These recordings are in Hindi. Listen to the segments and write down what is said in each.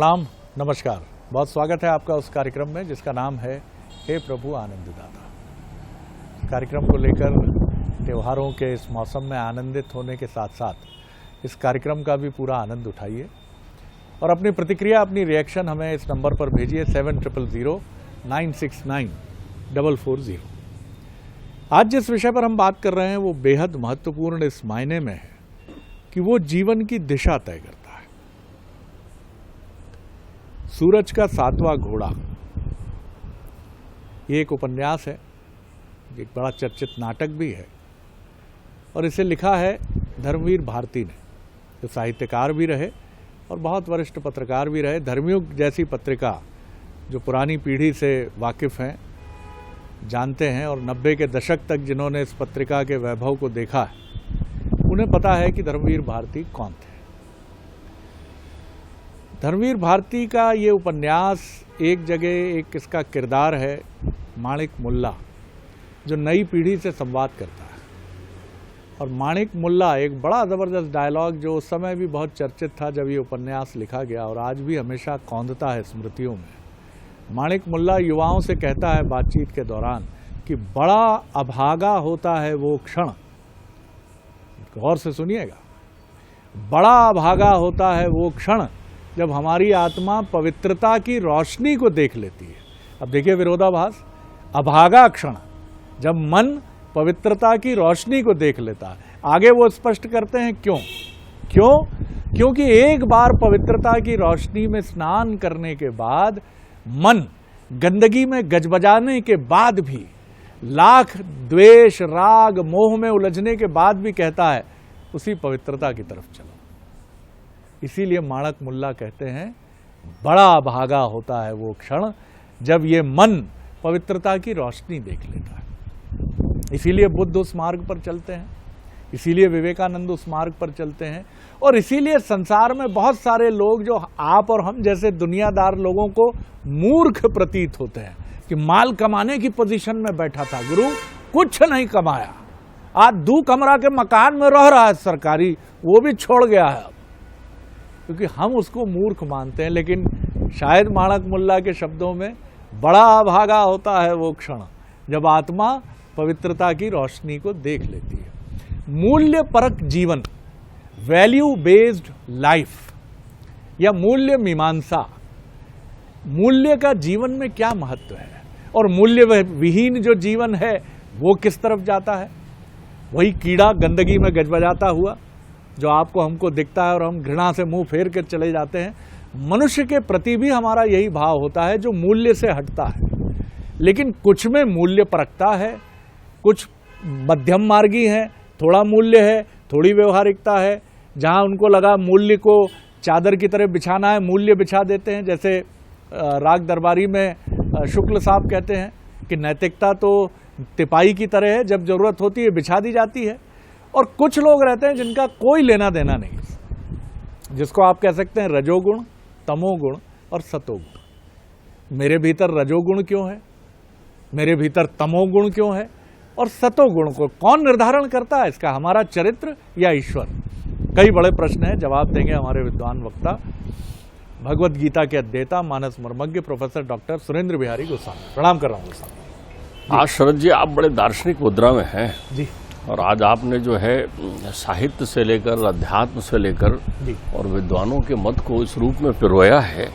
प्रणाम, नमस्कार। बहुत स्वागत है आपका उस कार्यक्रम में जिसका नाम है हे प्रभु आनंददाता। कार्यक्रम को लेकर त्योहारों के इस मौसम में आनंदित होने के साथ साथ इस कार्यक्रम का भी पूरा आनंद उठाइए और अपनी प्रतिक्रिया, अपनी रिएक्शन हमें इस नंबर पर भेजिए 7000-969-440। आज जिस विषय पर हम बात कर रहे हैं वो बेहद महत्वपूर्ण इस मायने में है कि वो जीवन की दिशा तय करता है। सूरज का 7वां घोड़ा, ये एक उपन्यास है, एक बड़ा चर्चित नाटक भी है और इसे लिखा है धर्मवीर भारती ने, जो साहित्यकार भी रहे और बहुत वरिष्ठ पत्रकार भी रहे। धर्मयुग जैसी पत्रिका जो पुरानी पीढ़ी से वाकिफ़ हैं, जानते हैं और 90 के दशक तक जिन्होंने इस पत्रिका के वैभव को देखा है, उन्हें पता है कि धर्मवीर भारती कौन थे। धर्मवीर भारती का ये उपन्यास एक जगह एक इसका किरदार है माणिक मुल्ला, जो नई पीढ़ी से संवाद करता है। और माणिक मुल्ला एक बड़ा ज़बरदस्त डायलॉग जो उस समय भी बहुत चर्चित था जब ये उपन्यास लिखा गया और आज भी हमेशा कौंधता है स्मृतियों में। माणिक मुल्ला युवाओं से कहता है बातचीत के दौरान कि बड़ा अभागा होता है वो क्षण, गौर से सुनिएगा, बड़ा अभागा होता है वो क्षण जब हमारी आत्मा पवित्रता की रोशनी को देख लेती है। अब देखिए विरोधाभास, अभागा क्षण जब मन पवित्रता की रोशनी को देख लेता है। आगे वो स्पष्ट करते हैं क्योंकि एक बार पवित्रता की रोशनी में स्नान करने के बाद मन गंदगी में गजबजाने के बाद भी, लाख द्वेष राग मोह में उलझने के बाद भी कहता है उसी पवित्रता की तरफ चलो। इसीलिए माणिक मुल्ला कहते हैं बड़ा भागा होता है वो क्षण जब ये मन पवित्रता की रोशनी देख लेता है। इसीलिए बुद्ध उस मार्ग पर चलते हैं, इसीलिए विवेकानंद उस मार्ग पर चलते हैं और इसीलिए संसार में बहुत सारे लोग जो आप और हम जैसे दुनियादार लोगों को मूर्ख प्रतीत होते हैं कि माल कमाने की पोजीशन में बैठा था, गुरु कुछ नहीं कमाया, आज 2 कमरा के मकान में रह रहा है सरकारी, वो भी छोड़ गया है, क्योंकि हम उसको मूर्ख मानते हैं। लेकिन शायद माणिक मुल्ला के शब्दों में बड़ा अभागा होता है वो क्षण जब आत्मा पवित्रता की रोशनी को देख लेती है। मूल्य परक जीवन, वैल्यू बेस्ड लाइफ या मूल्य मीमांसा, मूल्य का जीवन में क्या महत्व है और मूल्य विहीन जो जीवन है वो किस तरफ जाता है। वही कीड़ा गंदगी में गजबजाता हुआ जो आपको हमको दिखता है और हम घृणा से मुंह फेर कर चले जाते हैं। मनुष्य के प्रति भी हमारा यही भाव होता है जो मूल्य से हटता है। लेकिन कुछ में मूल्य परखता है, कुछ मध्यम मार्गी है, थोड़ा मूल्य है, थोड़ी व्यवहारिकता है। जहां उनको लगा मूल्य को चादर की तरह बिछाना है, मूल्य बिछा देते हैं। जैसे राग दरबारी में शुक्ल साहब कहते हैं कि नैतिकता तो तिपाई की तरह है, जब जरूरत होती है बिछा दी जाती है। और कुछ लोग रहते हैं जिनका कोई लेना देना नहीं, जिसको आप कह सकते हैं रजोगुण, तमोगुण और सतोगुण। मेरे भीतर रजोगुण क्यों है, मेरे भीतर तमोगुण क्यों है और सतोगुण को कौन निर्धारण करता है, इसका हमारा चरित्र या ईश्वर? कई बड़े प्रश्न हैं, जवाब देंगे हमारे विद्वान वक्ता, भगवत गीता के अध्येता, मानस मर्मज्ञ प्रोफेसर डॉक्टर सुरेंद्र बिहारी गोस्वामी। प्रणाम कर रहा हूँ गोस्वामी। आज शरद जी आप बड़े दार्शनिक मुद्रा में हैं जी, और आज आपने जो है साहित्य से लेकर अध्यात्म से लेकर और विद्वानों के मत को इस रूप में पिरोया है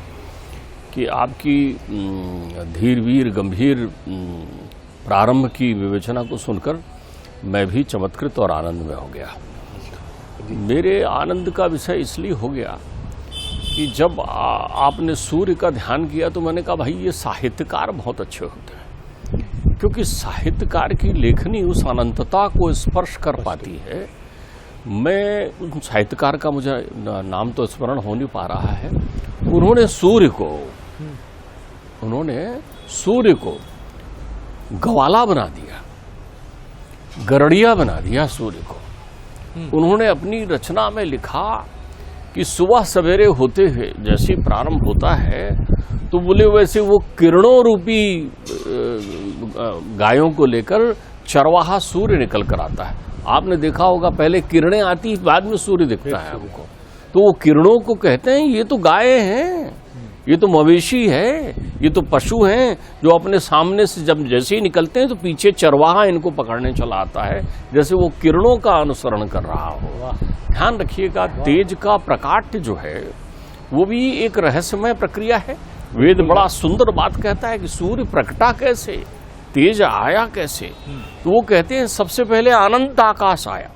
कि आपकी धीर वीर गंभीर प्रारंभ की विवेचना को सुनकर मैं भी चमत्कृत और आनंद में हो गया। मेरे आनंद का विषय इसलिए हो गया कि जब आपने सूर्य का ध्यान किया तो मैंने कहा भाई ये साहित्यकार बहुत अच्छे होते हैं, क्योंकि साहित्यकार की लेखनी उस अनंतता को स्पर्श कर पाती है। मैं उन साहित्यकार का मुझे नाम तो स्मरण हो नहीं पा रहा है, उन्होंने सूर्य को ग्वाला बना दिया, गरड़िया बना दिया सूर्य को। उन्होंने अपनी रचना में लिखा कि सुबह सवेरे होते हुए जैसे प्रारंभ होता है तो बोले वैसे वो किरणों रूपी गायों को लेकर चरवाहा सूर्य निकल कर आता है। आपने देखा होगा पहले किरणें आती बाद में सूर्य दिखता है हमको, तो वो किरणों को कहते हैं ये तो गाय हैं, ये तो मवेशी है, ये तो पशु हैं जो अपने सामने से जब जैसे ही निकलते हैं तो पीछे चरवाहा इनको पकड़ने चला आता है, जैसे वो किरणों का अनुसरण कर रहा हो। ध्यान रखिएगा, तेज का प्रकाट्य जो है वो भी एक रहस्यमय प्रक्रिया है। वेद बड़ा सुंदर बात कहता है कि सूर्य प्रकटा कैसे, तेज आया कैसे। तो वो कहते हैं सबसे पहले अनंत आकाश आया,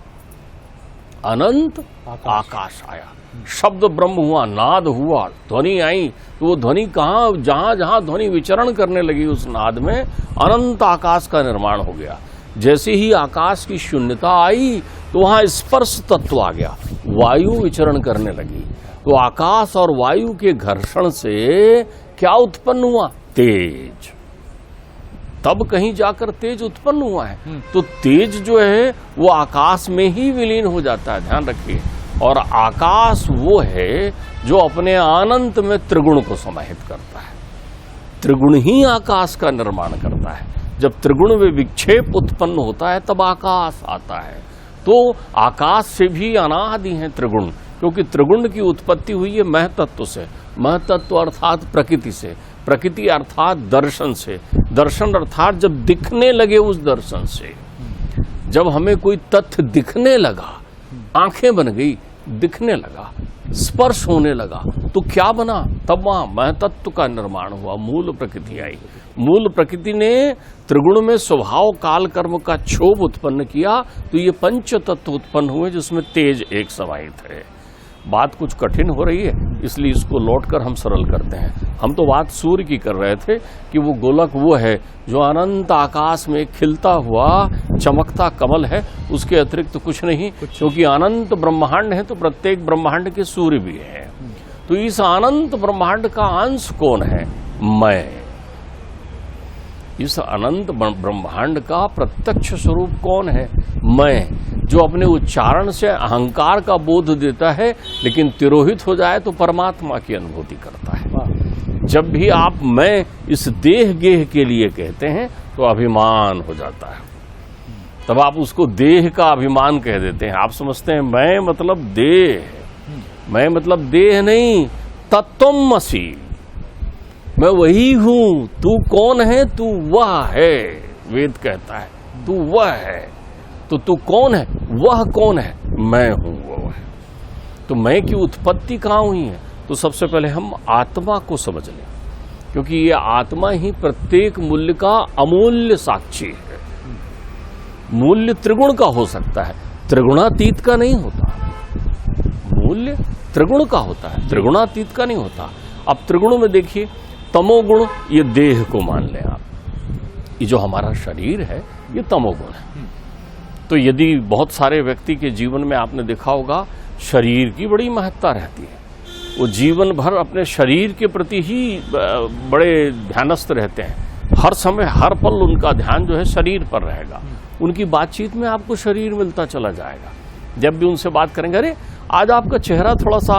अनंत आकाश आया, शब्द ब्रह्म हुआ, नाद हुआ, ध्वनि आई। तो वो ध्वनि कहाँ, जहां जहां ध्वनि विचरण करने लगी उस नाद में अनंत आकाश का निर्माण हो गया। जैसे ही आकाश की शून्यता आई तो वहां स्पर्श तत्व आ गया, वायु विचरण करने लगी। तो आकाश और वायु के घर्षण से क्या उत्पन्न हुआ, तेज। तब कहीं जाकर तेज उत्पन्न हुआ है। तो तेज जो है वो आकाश में ही विलीन हो जाता है, ध्यान रखिए। और आकाश वो है जो अपने अनंत में त्रिगुण को समाहित करता है। त्रिगुण ही आकाश का निर्माण करता है। जब त्रिगुण में विक्षेप उत्पन्न होता है तब आकाश आता है। तो आकाश से भी अनादि है त्रिगुण, क्योंकि त्रिगुण की उत्पत्ति हुई है महतत्व से। महतत्व अर्थात प्रकृति से, प्रकृति अर्थात दर्शन से, दर्शन अर्थात जब दिखने लगे उस दर्शन से। जब हमें कोई तथ्य दिखने लगा, आंखें बन गई, दिखने लगा, स्पर्श होने लगा, तो क्या बना, तब वहां महतत्व का निर्माण हुआ, मूल प्रकृति आई। मूल प्रकृति ने त्रिगुण में स्वभाव काल कर्म का क्षोभ उत्पन्न किया, तो ये पंच तत्व उत्पन्न हुए जिसमें तेज एक समाहित है। बात कुछ कठिन हो रही है, इसलिए इसको लौटकर हम सरल करते हैं। हम तो बात सूर्य की कर रहे थे कि वो गोलक वो है जो अनंत आकाश में खिलता हुआ चमकता कमल है, उसके अतिरिक्त कुछ नहीं, क्योंकि अनंत ब्रह्मांड है तो प्रत्येक ब्रह्मांड के सूर्य भी है। तो इस अनंत ब्रह्मांड का अंश कौन है, मैं। इस अनंत ब्रह्मांड का प्रत्यक्ष स्वरूप कौन है, मैं, जो अपने उच्चारण से अहंकार का बोध देता है, लेकिन तिरोहित हो जाए तो परमात्मा की अनुभूति करता है। जब भी आप मैं इस देह गेह के लिए कहते हैं तो अभिमान हो जाता है, तब आप उसको देह का अभिमान कह देते हैं। आप समझते हैं मैं मतलब देह, मैं मतलब देह नहीं, तत्त्वमसि, मैं वही हूं। तू कौन है, तू वह है। वेद कहता है तू वह है। तो तू कौन है, वह कौन है, मैं हूं वह है। तो मैं की उत्पत्ति कहां हुई है, तो सबसे पहले हम आत्मा को समझ लें, क्योंकि ये आत्मा ही प्रत्येक मूल्य का अमूल्य साक्षी है। मूल्य त्रिगुण का हो सकता है, त्रिगुणातीत का नहीं होता। मूल्य त्रिगुण का होता है, त्रिगुणातीत का नहीं होता। अब त्रिगुण में देखिए, तमोगुण, ये देह को मान लें आप, ये जो हमारा शरीर है ये तमोगुण है। तो यदि बहुत सारे व्यक्ति के जीवन में आपने देखा होगा शरीर की बड़ी महत्ता रहती है, वो जीवन भर अपने शरीर के प्रति ही बड़े ध्यानस्थ रहते हैं। हर समय हर पल उनका ध्यान जो है शरीर पर रहेगा। उनकी बातचीत में आपको शरीर मिलता चला जाएगा। जब भी उनसे बात करेंगे, अरे आज आपका चेहरा थोड़ा सा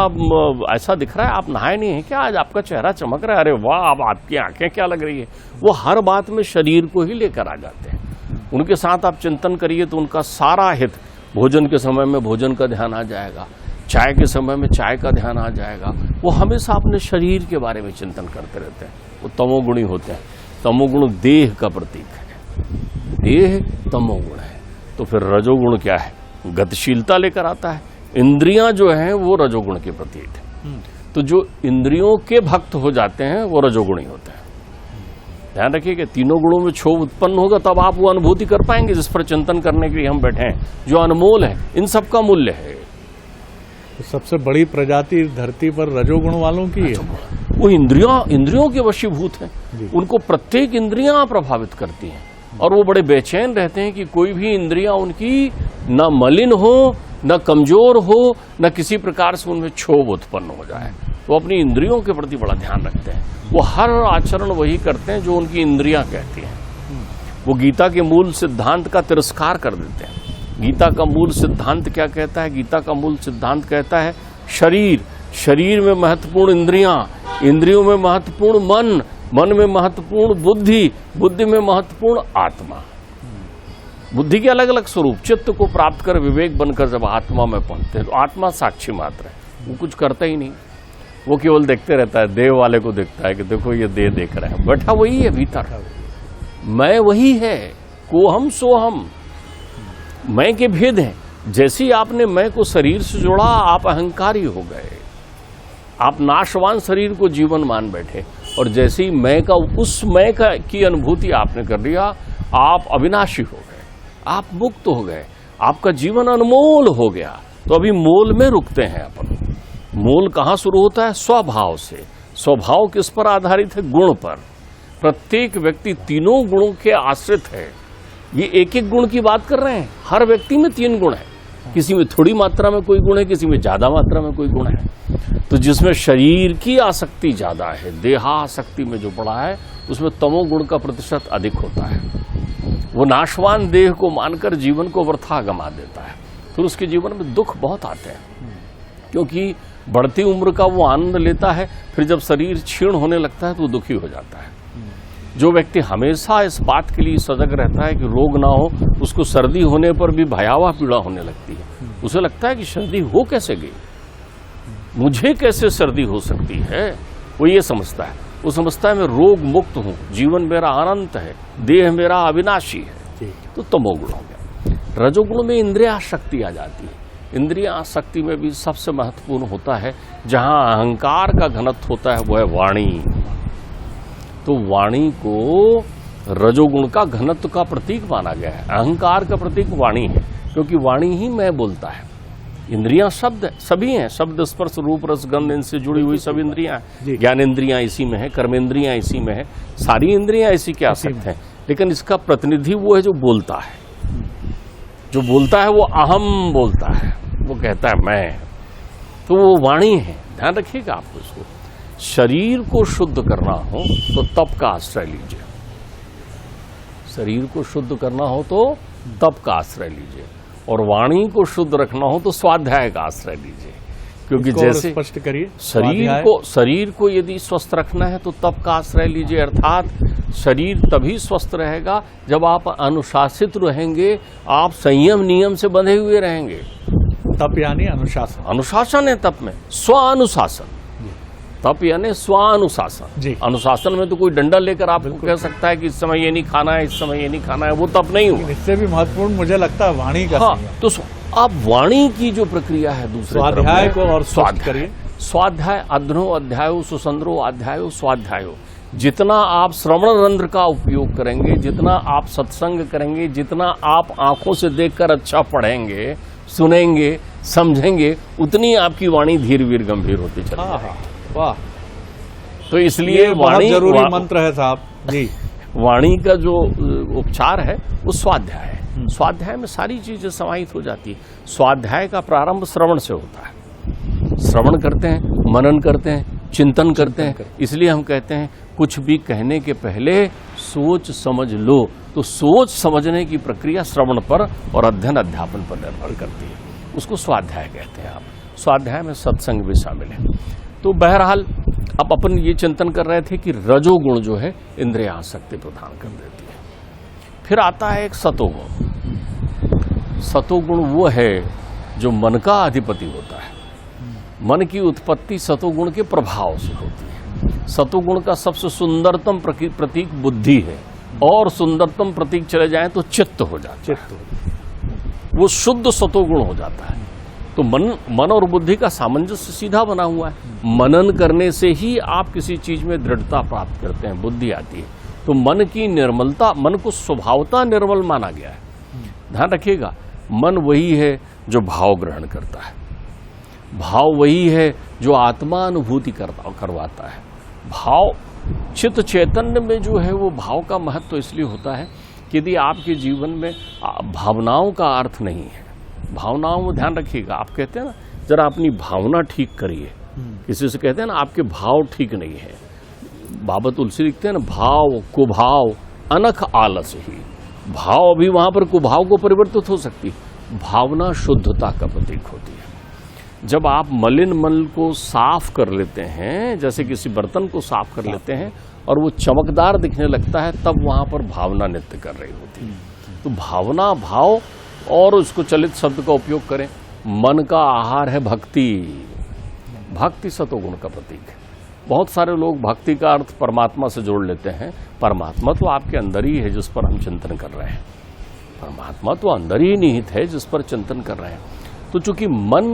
ऐसा दिख रहा है, आप नहाए नहीं है क्या, आज आपका चेहरा चमक रहा है, अरे वाह अब आपकी आंखें क्या लग रही है। वो हर बात में शरीर को ही लेकर आ जाते हैं। उनके साथ आप चिंतन करिए तो उनका सारा हित, भोजन के समय में भोजन का ध्यान आ जाएगा, चाय के समय में चाय का ध्यान आ जाएगा। वो हमेशा अपने शरीर के बारे में चिंतन करते रहते हैं। वो तमोगुणी होते हैं। तमोगुण देह का प्रतीक है, देह तमोगुण है। तो फिर रजोगुण क्या है, गतिशीलता लेकर आता है। इंद्रियां जो हैं वो रजोगुण के प्रतीक है। तो जो इंद्रियों के भक्त हो जाते हैं वो रजोगुणी होते हैं। ध्यान रखिए कि तीनों गुणों में क्षोभ उत्पन्न होगा तब आप वो अनुभूति कर पाएंगे जिस पर चिंतन करने के लिए हम बैठे हैं, जो अनमोल है, इन सब का मूल्य है। तो सबसे बड़ी प्रजाति धरती पर रजोगुण वालों की है। वो इंद्रियों के वशीभूत हैं, उनको प्रत्येक इंद्रियां प्रभावित करती हैं और वो बड़े बेचैन रहते हैं कि कोई भी इंद्रियां उनकी न मलिन हो, न कमजोर हो, न किसी प्रकार से उनमें क्षोभ उत्पन्न हो जाए। वो अपनी इंद्रियों के प्रति बड़ा ध्यान रखते हैं। वो हर आचरण वही करते हैं जो उनकी इंद्रियां कहती हैं। वो गीता के मूल सिद्धांत का तिरस्कार कर देते हैं। गीता का मूल सिद्धांत क्या कहता है, गीता का मूल सिद्धांत कहता है शरीर में महत्वपूर्ण इंद्रियां, इंद्रियों में महत्वपूर्ण मन, मन में महत्वपूर्ण बुद्धि, बुद्धि में महत्वपूर्ण आत्मा। बुद्धि के अलग अलग स्वरूप, चित्त को प्राप्त कर विवेक बनकर जब आत्मा में पहुंचते हैं तो आत्मा साक्षी मात्र है, वो कुछ करता ही नहीं। वो केवल देखते रहता है, देह वाले को देखता है कि देखो ये देह देख रहा है, बैठा वही है भीतर। मैं वही है, को हम सो हम। मैं के भेद हैं। जैसे ही आपने मैं को शरीर से जोड़ा, आप अहंकारी हो गए, आप नाशवान शरीर को जीवन मान बैठे। और जैसे ही मैं का, उस मैं का की अनुभूति आपने कर लिया, आप अविनाशी हो गए, आप मुक्त हो गए, आपका जीवन अनमोल हो गया। तो अभी मोल में रुकते हैं अपन। मोल कहाँ शुरू होता है? स्वभाव से। स्वभाव किस पर आधारित है? गुण पर। प्रत्येक व्यक्ति तीनों गुणों के आश्रित है। ये एक एक गुण की बात कर रहे हैं। हर व्यक्ति में 3 गुण है। किसी में थोड़ी मात्रा में कोई गुण है, किसी में ज्यादा मात्रा में कोई गुण है। तो जिसमें शरीर की आसक्ति ज्यादा है, देहासक्ति में जो पड़ा है, उसमें तमोगुण का प्रतिशत अधिक होता है। वो नाशवान देह को मानकर जीवन को वृथा गमा देता है। फिर उसके जीवन में दुख बहुत आते हैं, क्योंकि बढ़ती उम्र का वो आनंद लेता है, फिर जब शरीर क्षीण होने लगता है तो वो दुखी हो जाता है। जो व्यक्ति हमेशा इस बात के लिए सजग रहता है कि रोग ना हो, उसको सर्दी होने पर भी भयावह पीड़ा होने लगती है। उसे लगता है कि सर्दी हो कैसे गई, मुझे कैसे सर्दी हो सकती है। वो ये समझता है, वो समझता है मैं रोग मुक्त हूँ, जीवन मेरा अनंत है, देह मेरा अविनाशी है। तो तमोगुण हो गया। रजोगुण में इंद्रिया शक्ति आ जाती है। इंद्रिया शक्ति में भी सबसे महत्वपूर्ण होता है, जहां अहंकार का घनत्व होता है, वो है वाणी। तो वाणी को रजोगुण का घनत्व का प्रतीक माना गया है। अहंकार का प्रतीक वाणी है, क्योंकि वाणी ही मैं बोलता है। इंद्रियां शब्द सभी हैं, शब्द स्पर्श रूप रस गंध, इनसे जुड़ी हुई सब इंद्रियां हैं। ज्ञान इंद्रियां इसी में है, कर्मेंद्रियां इसी में है, सारी इंद्रियां इसी के आसक्त हैं। लेकिन इसका प्रतिनिधि वो है जो बोलता है। जो बोलता है वो अहम बोलता है, वो कहता है मैं। तो वो वाणी है। ध्यान रखिएगा आपको इसको। शरीर को शुद्ध करना हो तो तप का आश्रय लीजिए। शरीर को शुद्ध करना हो तो तप का आश्रय लीजिए, और वाणी को शुद्ध रखना हो तो स्वाध्याय का आश्रय लीजिए। क्योंकि जैसे स्पष्ट करिए, शरीर को यदि स्वस्थ रखना है तो तप का आश्रय लीजिए। अर्थात शरीर तभी स्वस्थ रहेगा जब आप अनुशासित रहेंगे, आप संयम नियम से बंधे हुए रहेंगे। तप यानी अनुशासन। अनुशासन है तप में, स्वानुशासन। तप यानी स्वानुशासन। अनुशासन में तो कोई डंडा लेकर आपको कह सकता है कि इस समय ये नहीं खाना है, इस समय ये नहीं खाना है, वो तप नहीं हुआ। इससे भी महत्वपूर्ण मुझे लगता है वाणी का। हाँ, तो आप वाणी की जो प्रक्रिया है दूसरे स्वाध्याय को और स्वाध्याय करिए। स्वाध्याय अध्नो अध्यायो सुसंद्रो अध्यायो स्वाध्यायो। जितना आप श्रवण रंध्र का उपयोग करेंगे, जितना आप सत्संग करेंगे, जितना आप आंखों से देखकर अच्छा पढ़ेंगे, सुनेंगे, समझेंगे, उतनी आपकी वाणी धीरे धीरे गंभीर होती चली जाएगी। वाह। तो इसलिए वाणी जरूरी मंत्र है साहब जी। वाणी का जो उपचार है वो स्वाध्याय है। स्वाध्याय में सारी चीजें समाहित हो जाती है। स्वाध्याय का प्रारंभ श्रवण से होता है। श्रवण करते हैं, मनन करते हैं, चिंतन करते हैं। इसलिए हम कहते हैं कुछ भी कहने के पहले सोच समझ लो। तो सोच समझने की प्रक्रिया श्रवण पर और अध्ययन अध्यापन पर निर्भर करती है। उसको स्वाध्याय कहते हैं। आप स्वाध्याय में सत्संग भी शामिल है। तो बहरहाल अब अपन ये चिंतन कर रहे थे कि रजोगुण जो है इंद्रिय आसक्ति प्रदान कर देती है। फिर आता है एक सतोगुण। सतोगुण वो है जो मन का अधिपति होता है। मन की उत्पत्ति सतोगुण के प्रभाव से होती है। सतोगुण का सबसे सुंदरतम प्रतीक बुद्धि है, और सुंदरतम प्रतीक चले जाएं तो चित्त हो जाता है। वो शुद्ध सतोगुण हो जाता है। तो मन और बुद्धि का सामंजस्य सीधा बना हुआ है। मनन करने से ही आप किसी चीज में दृढ़ता प्राप्त करते हैं, बुद्धि आती है। तो मन की निर्मलता, मन को स्वभावतः निर्मल माना गया है। ध्यान रखिएगा, मन वही है जो भाव ग्रहण करता है। भाव वही है जो आत्मानुभूति करवाता है। भाव चित्त चैतन्य में जो है वो भाव का महत्व इसलिए होता है कि यदि आपके जीवन में भावनाओं का अर्थ नहीं है, भावनाओं में ध्यान रखिएगा। आप कहते हैं ना जरा अपनी भावना ठीक करिए, किसी से कहते हैं ना आपके भाव ठीक नहीं है। बाबा तुलसी लिखते हैं ना, भाव कुभाव अनख आलस ही। भाव अभी वहां पर कुभाव को परिवर्तित हो सकती है। भावना शुद्धता का प्रतीक होती है। जब आप मलिन मन को साफ कर लेते हैं, जैसे किसी बर्तन को साफ कर लेते हैं और वो चमकदार दिखने लगता है, तब वहां पर भावना नृत्य कर रही होती है। तो भावना, भाव, और उसको चलित शब्द का उपयोग करें। मन का आहार है भक्ति। भक्ति सतोगुण का प्रतीक है। बहुत सारे लोग भक्ति का अर्थ परमात्मा से जोड़ लेते हैं। परमात्मा तो आपके अंदर ही है जिस पर हम चिंतन कर रहे हैं। परमात्मा तो अंदर ही निहित है जिस पर चिंतन कर रहे हैं। तो चूंकि मन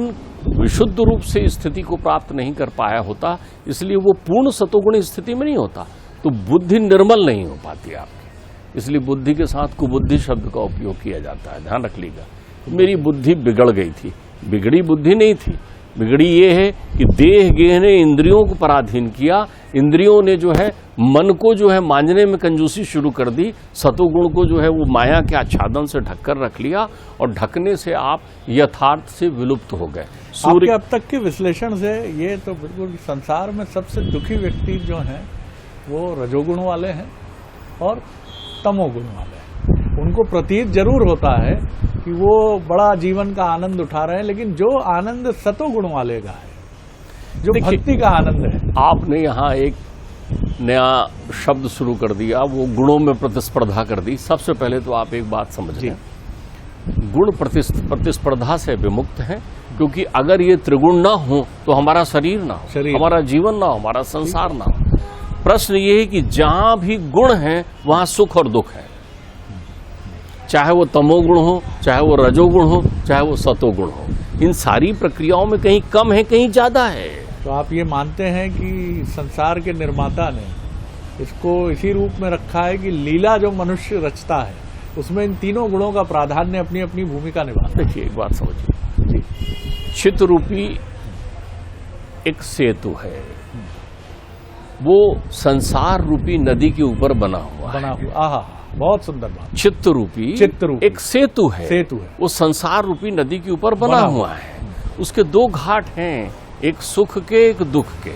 विशुद्ध रूप से स्थिति को प्राप्त नहीं कर पाया होता, इसलिए वो पूर्ण सतोगुण स्थिति में नहीं होता, तो बुद्धि निर्मल नहीं हो पाती आपकी। इसलिए बुद्धि के साथ कुबुद्धि शब्द का उपयोग किया जाता है। ध्यान रख लीजिएगा, मेरी बुद्धि बिगड़ गई थी। बिगड़ी बुद्धि नहीं थी, बिगड़ी ये है कि देह गेह ने इंद्रियों को पराधीन किया। इंद्रियों ने जो है मन को जो है मांझने में कंजूसी शुरू कर दी। सतोगुण को जो है वो माया के आच्छादन से ढककर रख लिया, और ढकने से आप यथार्थ से विलुप्त हो गए। आपके अब तक के विश्लेषण से ये तो बिल्कुल संसार में सबसे दुखी व्यक्ति जो हैं वो रजोगुण वाले हैं और तमोगुण वाले हैं। उनको प्रतीत जरूर होता है कि वो बड़ा जीवन का आनंद उठा रहे हैं, लेकिन जो आनंद सतोगुण वाले का है, जो भक्ति का आनंद है। आपने यहाँ एक नया शब्द शुरू कर दिया, वो गुणों में प्रतिस्पर्धा कर दी। सबसे पहले तो आप एक बात समझ लें, गुण प्रतिस्पर्धा से विमुक्त हैं, क्योंकि अगर ये त्रिगुण ना हो तो हमारा शरीर ना हो, हमारा जीवन ना हो, हमारा संसार ना हो। प्रश्न ये है कि जहां भी गुण है वहां सुख और दुख है, चाहे वो तमोगुण हो, चाहे वो रजोगुण हो, चाहे वो सतोगुण हो। इन सारी प्रक्रियाओं में कहीं कम है, कहीं ज्यादा है। तो आप ये मानते हैं कि संसार के निर्माता ने इसको इसी रूप में रखा है कि लीला जो मनुष्य रचता है उसमें इन तीनों गुणों का प्राधान्य अपनी अपनी भूमिका निभाता है। देखिए, एक बात समझिए, चित्त रूपी एक सेतु है, वो संसार रूपी नदी के ऊपर बना हुआ। आहा, बहुत सुंदर बात। चित्त रूपी एक सेतु है, वो संसार रूपी नदी के ऊपर बना हुआ है। उसके दो घाट हैं, एक सुख के, एक दुख के।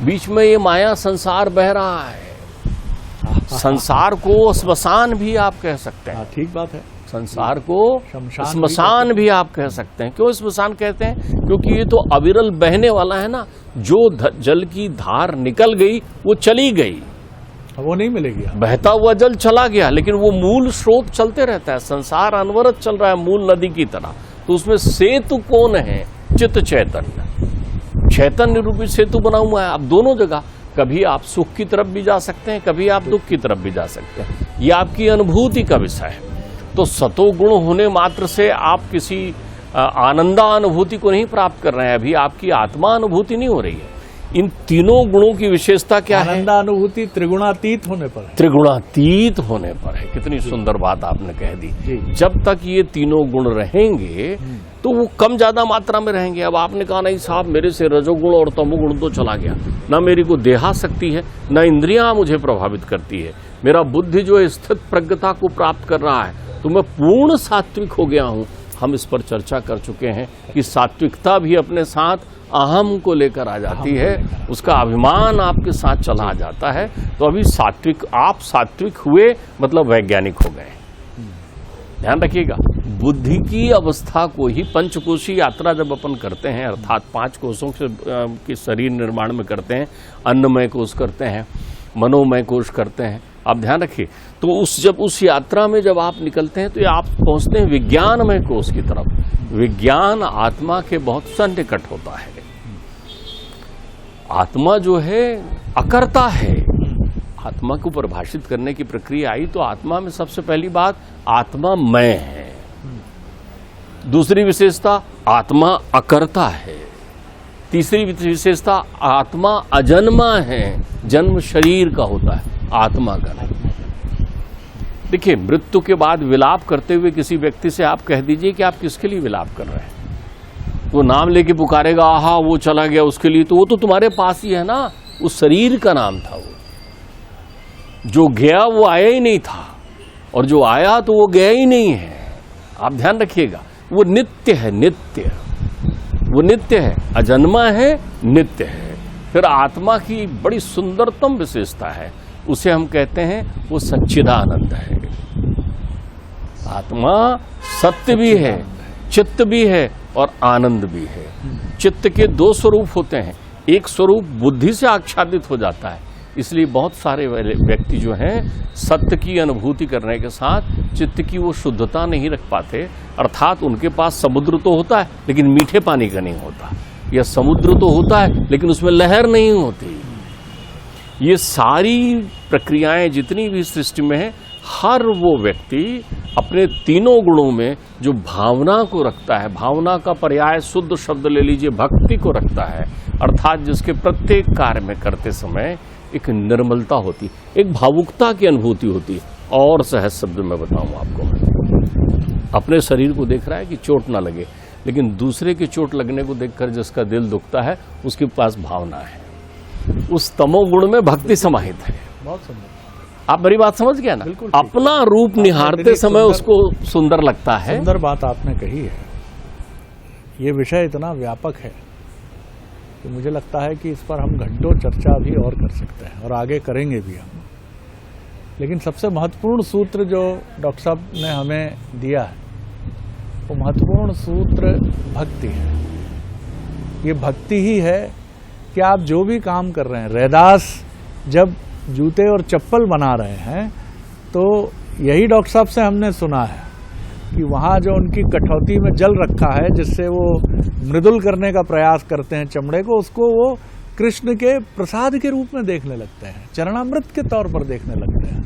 बीच में ये माया संसार बह रहा है। संसार को श्मशान भी आप कह सकते हैं। ठीक बात है। संसार को श्मशान भी आप कह सकते हैं। क्यों श्मशान कहते हैं? क्योंकि ये तो अविरल बहने वाला है ना। जो जल की धार निकल गई वो चली गई, वो नहीं मिलेगी। बहता हुआ जल चला गया, लेकिन वो मूल स्रोत चलते रहता है। संसार अनवरत चल रहा है मूल नदी की तरह। तो उसमें सेतु कौन है? चित्त चैतन्य, चैतन्य रूपी सेतु बना हुआ है। अब दोनों जगह, कभी आप सुख की तरफ भी जा सकते हैं, कभी आप दुख की तरफ भी जा सकते हैं। ये आपकी अनुभूति का विषय है। तो सतोगुण होने मात्र से आप किसी आनंदानुभूति को नहीं प्राप्त कर रहे हैं। अभी आपकी आत्मा अनुभूति नहीं हो रही है। इन तीनों गुणों की विशेषता क्या है? आनंदानुभूति त्रिगुणातीत होने पर है। त्रिगुणातीत होने पर है। कितनी सुंदर बात आपने कह दी। जब तक ये तीनों गुण रहेंगे तो वो कम ज्यादा मात्रा में रहेंगे। अब आपने कहा नहीं साहब, मेरे से रजोगुण और तमोगुण तो चला गया, ना मेरी को देहाशक्ति है, ना इंद्रियां मुझे प्रभावित करती है, मेरा बुद्धि जो है स्थित प्रज्ञता को प्राप्त कर रहा है, तो मैं पूर्ण सात्विक हो गया हूं। हम इस पर चर्चा कर चुके हैं कि सात्विकता भी अपने साथ अहम को लेकर आ जाती है, उसका अभिमान आपके साथ चला आ जाता है। तो अभी आप सात्विक हुए मतलब वैज्ञानिक हो गए। ध्यान रखिएगा, बुद्धि की अवस्था को ही पंचकोशी यात्रा जब अपन करते हैं, अर्थात 5 कोशों के शरीर निर्माण में करते हैं, अन्नमय कोश करते हैं, मनोमय कोश करते हैं। आप ध्यान रखिए, तो जब उस यात्रा में जब आप निकलते हैं तो आप पहुंचते हैं विज्ञानमय कोश की तरफ। विज्ञान आत्मा के बहुत सन्निकट होता है। आत्मा जो है अकर्ता है। आत्मा को परिभाषित करने की प्रक्रिया आई तो आत्मा में सबसे पहली बात, आत्मा मैं है। दूसरी विशेषता, आत्मा अकर्ता है। तीसरी विशेषता, आत्मा अजन्मा है। जन्म शरीर का होता है, आत्मा का नहीं। देखिए, मृत्यु के बाद विलाप करते हुए किसी व्यक्ति से आप कह दीजिए कि आप किसके लिए विलाप कर रहे हैं, वो नाम लेके पुकारेगा, आहा वो चला गया उसके लिए। तो वो तो तुम्हारे पास ही है ना, उस शरीर का नाम था। वो जो गया वो आया ही नहीं था, और जो आया तो वो गया ही नहीं है। आप ध्यान रखिएगा, वो नित्य है। नित्य, वो नित्य है, अजन्मा है, नित्य है। फिर आत्मा की बड़ी सुंदरतम विशेषता है, उसे हम कहते हैं वो सच्चिदानंद है। आत्मा सत्य भी है, चित्त भी है और आनंद भी है। चित्त के 2 स्वरूप होते हैं। एक स्वरूप बुद्धि से आच्छादित हो जाता है, इसलिए बहुत सारे व्यक्ति जो हैं सत्य की अनुभूति करने के साथ चित्त की वो शुद्धता नहीं रख पाते। अर्थात उनके पास समुद्र तो होता है लेकिन मीठे पानी का नहीं होता। या समुद्र तो होता है लेकिन उसमें लहर नहीं होती। ये सारी प्रक्रियाएं जितनी भी सृष्टि में है, हर वो व्यक्ति अपने तीनों गुणों में जो भावना को रखता है, भावना का पर्याय शुद्ध शब्द ले लीजिए भक्ति को रखता है, अर्थात जिसके प्रत्येक कार्य में करते समय एक निर्मलता होती, एक भावुकता की अनुभूति होती है। और सहज शब्द में बताऊं आपको, मैं अपने शरीर को देख रहा है कि चोट ना लगे, लेकिन दूसरे की चोट लगने को देखकर जिसका दिल दुखता है उसके पास भावना है, उस तमोगुण में भक्ति समाहित है। बहुत सुंदर, आप मेरी बात समझ गया ना? बिल्कुल। अपना रूप निहारते समय उसको सुंदर लगता है। सुंदर बात आपने कही है। ये विषय इतना व्यापक है कि मुझे लगता है कि इस पर हम घंटों चर्चा भी और कर सकते हैं और आगे करेंगे भी हम। लेकिन सबसे महत्वपूर्ण सूत्र जो डॉक्टर साहब ने हमें दिया है, वो महत्वपूर्ण सूत्र भक्ति है। ये भक्ति ही है कि आप जो भी काम कर रहे हैं, रैदास जब जूते और चप्पल बना रहे हैं तो यही डॉक्टर साहब से हमने सुना है कि वहाँ जो उनकी कठौती में जल रखा है जिससे वो मृदुल करने का प्रयास करते हैं चमड़े को, उसको वो कृष्ण के प्रसाद के रूप में देखने लगते हैं, चरणामृत के तौर पर देखने लगते हैं।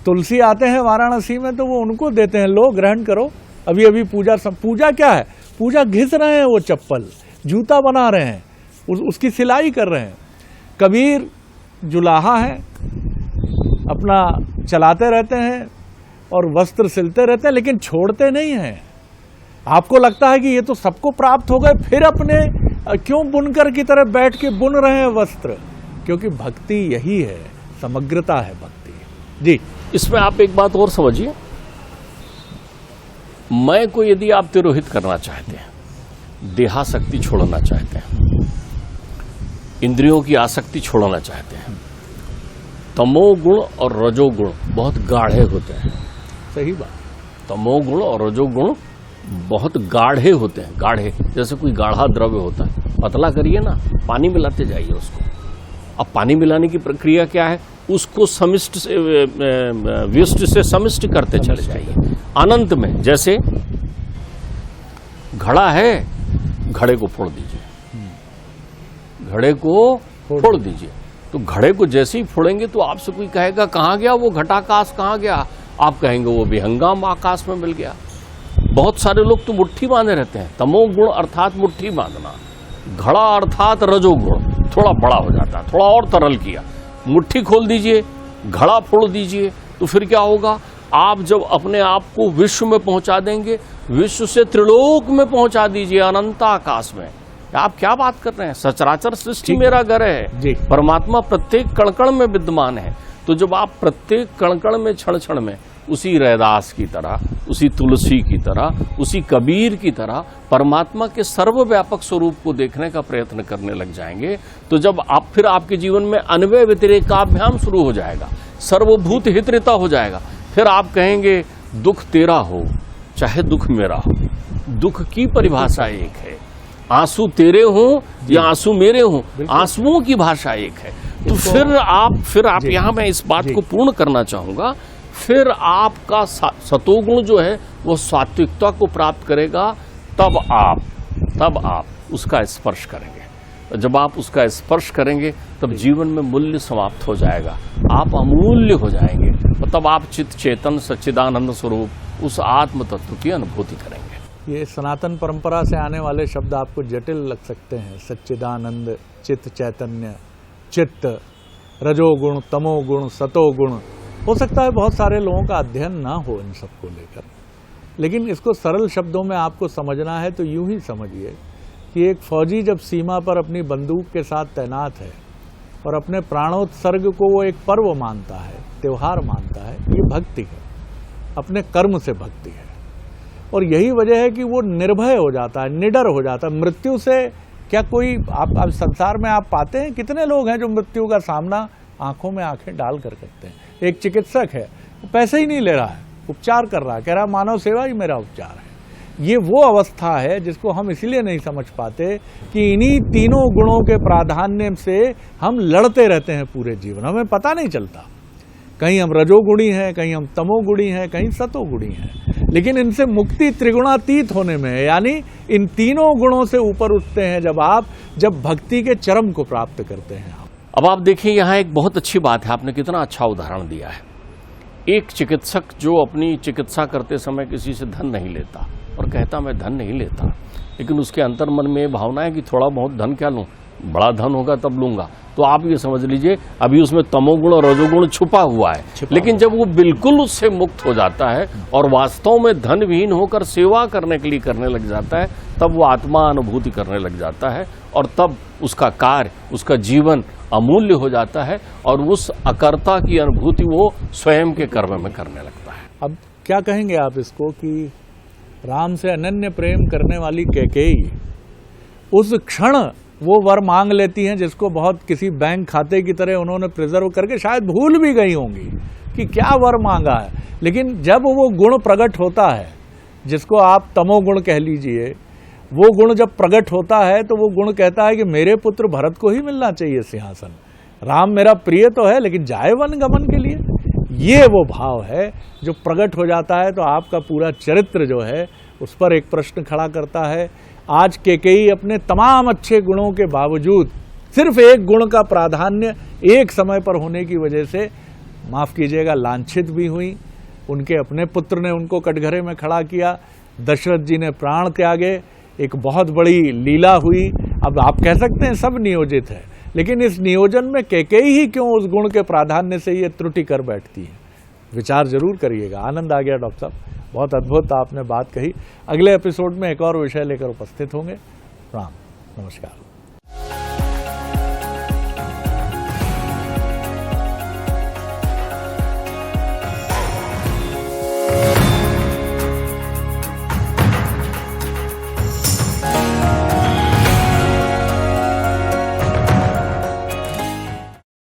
तुलसी आते हैं वाराणसी में तो वो उनको देते हैं, लो ग्रहण करो। अभी अभी पूजा क्या है? पूजा घिस रहे हैं, वो चप्पल जूता बना रहे हैं, उसकी सिलाई कर रहे हैं। कबीर जुलाहा है, अपना चलाते रहते हैं और वस्त्र सिलते रहते हैं, लेकिन छोड़ते नहीं हैं। आपको लगता है कि ये तो सबको प्राप्त हो गए, फिर अपने क्यों बुनकर की तरह बैठ के बुन रहे हैं वस्त्र? क्योंकि भक्ति यही है, समग्रता है भक्ति। जी, इसमें आप एक बात और समझिए, मैं को यदि आप तिरोहित करना चाहते हैं, देहासक्ति छोड़ना चाहते हैं, इंद्रियों की आसक्ति छोड़ना चाहते हैं, तमोगुण और रजोगुण बहुत गाढ़े होते हैं। सही बात। तमोगुण और रजोगुण बहुत गाढ़े होते हैं, गाढ़े जैसे कोई गाढ़ा द्रव्य होता है, पतला करिए ना, पानी मिलाते जाइए उसको। अब पानी मिलाने की प्रक्रिया क्या है? उसको समिष्ट से व्यष्ट से समिष्ट करते चले जाइए। अनंत में जैसे घड़ा है, घड़े को फोड़ दीजिए, घड़े को फोड़ दीजिए। तो घड़े को जैसे ही फोड़ेंगे तो आपसे कोई कहेगा कहाँ गया वो घटाकाश, कहाँ गया? आप कहेंगे वो विहंगम आकाश में मिल गया। बहुत सारे लोग तो मुट्ठी बांधे रहते हैं। तमोगुण अर्थात मुट्ठी बांधना, घड़ा अर्थात रजोगुण थोड़ा बड़ा हो जाता है, थोड़ा और तरल किया। मुट्ठी खोल दीजिए, घड़ा फोड़ दीजिए, तो फिर क्या होगा? आप जब अपने आप को विश्व में पहुंचा देंगे, विश्व से त्रिलोक में पहुंचा दीजिए, अनंत आकाश में। आप क्या बात कर रहे हैं? सचराचर सृष्टि मेरा घर है, परमात्मा प्रत्येक कण कण में विद्यमान है। तो जब आप प्रत्येक कण कण में क्षण क्षण में उसी रैदास की तरह, उसी तुलसी की तरह, उसी कबीर की तरह परमात्मा के सर्वव्यापक स्वरूप को देखने का प्रयत्न करने लग जाएंगे, तो जब आप फिर आपके जीवन में अन्वय व्यतिरेकाभ्याम शुरू हो जाएगा, सर्वभूत हितृता हो जाएगा। फिर आप कहेंगे दुख तेरा हो चाहे दुख मेरा हो। दुख की परिभाषा एक है, आंसू तेरे हों या आंसू मेरे हों, आंसुओं की भाषा एक है। तो फिर आप यहाँ मैं इस बात को पूर्ण करना चाहूंगा, फिर आपका सतोगुण जो है वो सात्विकता को प्राप्त करेगा, तब आप उसका स्पर्श करेंगे। जब आप उसका स्पर्श करेंगे तब जीवन में मूल्य समाप्त हो जाएगा, आप अमूल्य हो जाएंगे, और तब आप चित चेतन सच्चिदानंद स्वरूप उस आत्म तत्व की अनुभूति करेंगे। ये सनातन परंपरा से आने वाले शब्द आपको जटिल लग सकते हैं, सच्चिदानंद, चित्त चैतन्य, चित्त, रजोगुण, तमोगुण, सतोगुण। हो सकता है बहुत सारे लोगों का अध्ययन ना हो इन सबको लेकर, लेकिन इसको सरल शब्दों में आपको समझना है तो यूं ही समझिए कि एक फौजी जब सीमा पर अपनी बंदूक के साथ तैनात है और अपने प्राणोत्सर्ग को वो एक पर्व मानता है, त्योहार मानता है, ये भक्ति है, अपने कर्म से भक्ति है। और यही वजह है कि वो निर्भय हो जाता है, निडर हो जाता है मृत्यु से। क्या कोई आप संसार में आप पाते हैं कितने लोग हैं जो मृत्यु का सामना आंखों में आंखें डाल कर करते हैं? एक चिकित्सक है, वो पैसे ही नहीं ले रहा है, उपचार कर रहा है, कह रहा है मानव सेवा ही मेरा उपचार है। ये वो अवस्था है जिसको हम इसलिए नहीं समझ पाते कि इन्हीं तीनों गुणों के प्राधान्य से हम लड़ते रहते हैं पूरे जीवन, हमें पता नहीं चलता कहीं हम रजोगुणी हैं, कहीं हम तमोगुणी हैं, कहीं सतोगुणी हैं, लेकिन इनसे मुक्ति त्रिगुणातीत होने में है, यानी इन तीनों गुणों से ऊपर उठते हैं जब भक्ति के चरम को प्राप्त करते हैं। अब आप देखिए, यहाँ एक बहुत अच्छी बात है, आपने कितना अच्छा उदाहरण दिया है। एक चिकित्सक जो अपनी चिकित्सा करते समय किसी से धन नहीं लेता और कहता मैं धन नहीं लेता, लेकिन उसके अंतर मन में भावना है कि थोड़ा बहुत धन क्या लूं, बड़ा धन होगा तब लूंगा, तो आप ये समझ लीजिए अभी उसमें तमोगुण और रजोगुण छुपा हुआ है। लेकिन जब वो बिल्कुल उससे मुक्त हो जाता है और वास्तव में धन विहीन होकर सेवा करने के लिए करने लग जाता है, तब वो आत्मा अनुभूति करने लग जाता है और तब उसका कार्य, उसका जीवन अमूल्य हो जाता है और उस अकर्ता की अनुभूति वो स्वयं के कर्म में करने लगता है। अब क्या कहेंगे आप इसको कि राम से अनन्य प्रेम करने वाली कैकेयी उस क्षण वो वर मांग लेती हैं जिसको बहुत किसी बैंक खाते की तरह उन्होंने प्रिजर्व करके शायद भूल भी गई होंगी कि क्या वर मांगा है, लेकिन जब वो गुण प्रकट होता है, जिसको आप तमोगुण कह लीजिए, वो गुण जब प्रकट होता है तो वो गुण कहता है कि मेरे पुत्र भरत को ही मिलना चाहिए सिंहासन, राम मेरा प्रिय तो है लेकिन जाए वन गमन के लिए। ये वो भाव है जो प्रकट हो जाता है तो आपका पूरा चरित्र जो है उस पर एक प्रश्न खड़ा करता है। आज कैकेयी अपने तमाम अच्छे गुणों के बावजूद सिर्फ एक गुण का प्राधान्य एक समय पर होने की वजह से, माफ कीजिएगा, लांछित भी हुई। उनके अपने पुत्र ने उनको कटघरे में खड़ा किया, दशरथ जी ने प्राण त्यागे, एक बहुत बड़ी लीला हुई। अब आप कह सकते हैं सब नियोजित है, लेकिन इस नियोजन में कैकेयी ही क्यों उस गुण के प्राधान्य से ये त्रुटि कर बैठती है? विचार जरूर करिएगा। आनंद आ गया डॉक्टर साहब, बहुत अद्भुत आपने बात कही। अगले एपिसोड में एक और विषय लेकर उपस्थित होंगे। राम नमस्कार।